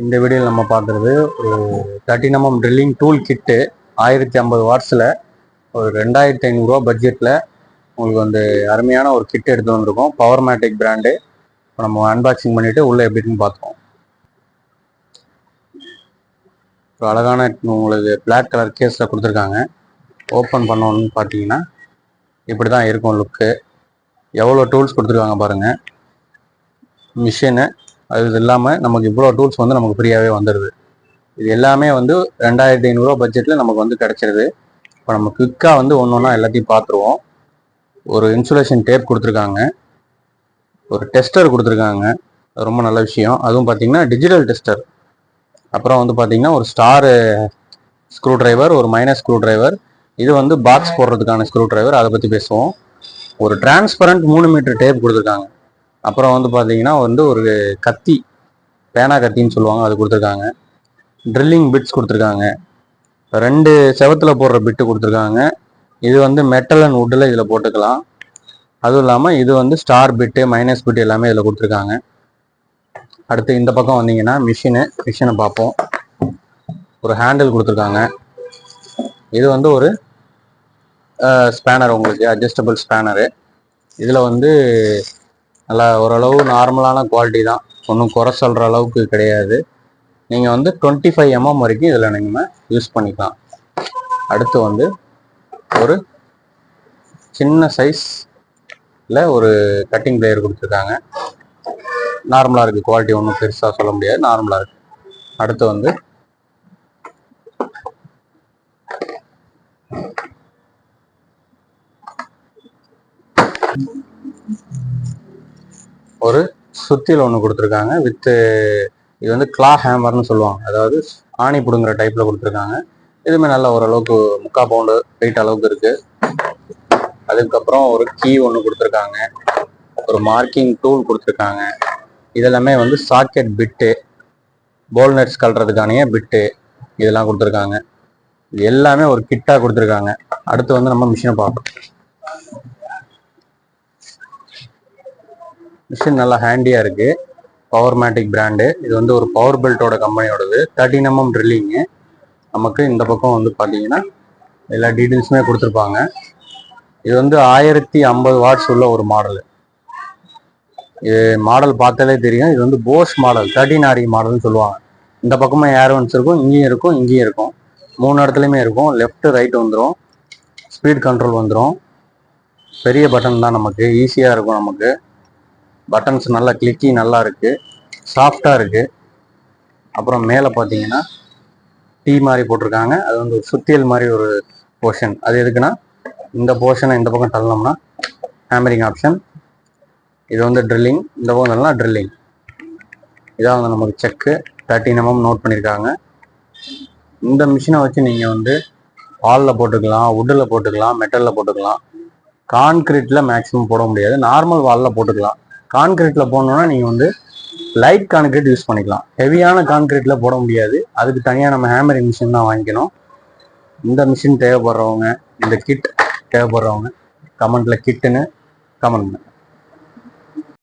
இந்த வீடியோவில் நம்ம பார்க்குறது ஒரு 13mm ட்ரில்லிங் டூல் கிட்டு 1050 வாட்ஸில் ஒரு 2500 ரூபா பட்ஜெட்டில் உங்களுக்கு வந்து அருமையான ஒரு கிட் எடுத்து வந்திருக்கோம். பவர்மேட்டிக் பிராண்டு. இப்போ நம்ம அன்பாக்சிங் பண்ணிவிட்டு உள்ளே எப்படின்னு பார்த்துக்கோம். ஒரு அழகான உங்களுக்கு பிளாக் கலர் கேஸில் கொடுத்துருக்காங்க. ஓப்பன் பண்ணோன்னு பார்த்தீங்கன்னா இப்படி தான் இருக்கும் லுக்கு. எவ்வளோ டூல்ஸ் கொடுத்துருக்காங்க பாருங்கள். மிஷினு அது இல்லாமல் நமக்கு இவ்வளோ டூல்ஸ் வந்து நமக்கு ஃப்ரீயாகவே வந்துடுது. இது எல்லாமே வந்து 2500 ரூபா பட்ஜெட்டில் நமக்கு வந்து கிடச்சிருது. இப்போ நம்ம குயிக்காக வந்து ஒன்று ஒன்றா எல்லாத்தையும் பார்த்துருவோம். ஒரு இன்சுலேஷன் டேப் கொடுத்துருக்காங்க, ஒரு டெஸ்டர் கொடுத்துருக்காங்க, ரொம்ப நல்ல விஷயம். அதுவும் பார்த்தீங்கன்னா டிஜிட்டல் டெஸ்டர். அப்புறம் வந்து பார்த்தீங்கன்னா ஒரு ஸ்டார் ஸ்க்ரூ டிரைவர், ஒரு மைனஸ் ஸ்க்ரூ டிரைவர். இது வந்து பாக்ஸ் போடுறதுக்கான ஸ்க்ரூ டிரைவர், அதை பற்றி பேசுவோம். ஒரு டிரான்ஸ்பரண்ட் 3 மீட்டர் டேப் கொடுத்துருக்காங்க. அப்புறம் வந்து பார்த்தீங்கன்னா வந்து ஒரு கத்தி, பேனா கத்தின்னு சொல்லுவாங்க, அது கொடுத்துருக்காங்க. ட்ரில்லிங் பிட்ஸ் கொடுத்துருக்காங்க. 2 செவத்தில் போடுற பிட்டு கொடுத்துருக்காங்க. இது வந்து மெட்டல் அண்ட் வுட்டில் இதில் போட்டுக்கலாம். அதுவும் இல்லாமல் இது வந்து ஸ்டார் பிட்டு, மைனஸ் பிட்டு எல்லாமே இதில் கொடுத்துருக்காங்க. அடுத்து இந்த பக்கம் வந்தீங்கன்னா மிஷினை பார்ப்போம். ஒரு ஹேண்டில் கொடுத்துருக்காங்க. இது வந்து ஒரு ஸ்பேனர், உங்களுக்கு அட்ஜஸ்டபிள் ஸ்பேனரு. இதில் வந்து நல்லா ஓரளவு நார்மலான குவாலிட்டி தான், ஒன்றும் குறை சொல்கிற அளவுக்கு கிடையாது. நீங்கள் வந்து 25mm வரைக்கும் இதில் நீங்கள் யூஸ் பண்ணிக்கலாம். அடுத்து வந்து ஒரு சின்ன சைஸில் ஒரு கட்டிங் பிளேயர் கொடுத்துருக்காங்க. நார்மலாக இருக்குது, குவாலிட்டி ஒன்றும் பெருசாக சொல்ல முடியாது, நார்மலாக இருக்குது. அடுத்து வந்து ஒரு சுத்தியில் ஒன்று கொடுத்துருக்காங்க வித்து. இது வந்து கிளா ஹேமர்னு சொல்லுவாங்க, அதாவது ஆணி பிடுங்குற டைப்பில் கொடுத்துருக்காங்க. இதுவுமே நல்ல ஓரளவுக்கு 3/4 பவுண்டு வெயிட் அளவுக்கு இருக்குது. அதுக்கப்புறம் ஒரு கீ ஒன்று கொடுத்துருக்காங்க, ஒரு மார்க்கிங் டூல் கொடுத்துருக்காங்க. இதெல்லாமே வந்து சாக்கெட் பிட்டு, போல்நட்ஸ் கல்றதுக்கான பிட்டு, இதெல்லாம் கொடுத்துருக்காங்க. இது எல்லாமே ஒரு கிட்டாக கொடுத்துருக்காங்க. அடுத்து வந்து நம்ம மிஷினை பார்ப்போம். மிஷின் நல்லா ஹேண்டியாக இருக்குது. பவர்மேட்டிக் பிராண்டு. இது வந்து ஒரு பவர் பெல்ட்டோட கம்பெனியோடது. 13mm drilling. நமக்கு இந்த பக்கம் வந்து பார்த்தீங்கன்னா எல்லா டீட்டெயில்ஸுமே கொடுத்துருப்பாங்க. இது வந்து 1050 வாட்ஸ் உள்ள ஒரு மாடலு. இது மாடல் பார்த்தாலே தெரியும். இது வந்து போஸ் மாடல், 13RE மாடல்னு சொல்லுவாங்க. இந்த பக்கமாக ஏர் ஒன்ஸ் இருக்கும், இங்கேயும் இருக்கும், இங்கேயும் இருக்கும். 3 இடத்துலையுமே இருக்கும். லெஃப்ட் ரைட் வந்துடும். ஸ்பீட் கண்ட்ரோல் வந்துடும். பெரிய பட்டன் தான், நமக்கு ஈஸியாக இருக்கும். நமக்கு பட்டன்ஸ் நல்லா கிளிக்கி நல்லா இருக்குது, சாஃப்டாக இருக்குது. அப்புறம் மேலே பார்த்தீங்கன்னா டீ மாதிரி போட்டிருக்காங்க. அது வந்து ஒரு சுத்தியல் மாதிரி ஒரு போர்ஷன். அது எதுக்குன்னா இந்த போர்ஷனை இந்த பக்கம் தள்ளணும்னா ஹேமரிங் ஆப்ஷன். இது வந்து ட்ரில்லிங், இந்த பக்கம் தள்ளலாம் ட்ரில்லிங். இதான் வந்து நமக்கு செக்கு. 13mm நோட் பண்ணியிருக்காங்க. இந்த மிஷினை வச்சு நீங்கள் வந்து வாலில் போட்டுக்கலாம், வுட்டில் போட்டுக்கலாம், மெட்டலில் போட்டுக்கலாம். கான்கிரீட்டில் மேக்ஸிமம் போட முடியாது, நார்மல் வாலில் போட்டுக்கலாம். கான்கிரீட்டில் போடணுன்னா நீங்கள் வந்து லைட் கான்கிரீட் யூஸ் பண்ணிக்கலாம். ஹெவியான கான்கிரீட்டில் போட முடியாது, அதுக்கு தனியாக நம்ம ஹேமரிங் மிஷின் தான் வாங்கிக்கணும். இந்த மிஷின் தேவைப்படுறவங்க, இந்த கிட் தேவைப்படுறவங்க கமெண்ட்டில் கிட்டுன்னு கமெண்ட் பண்ணுங்க.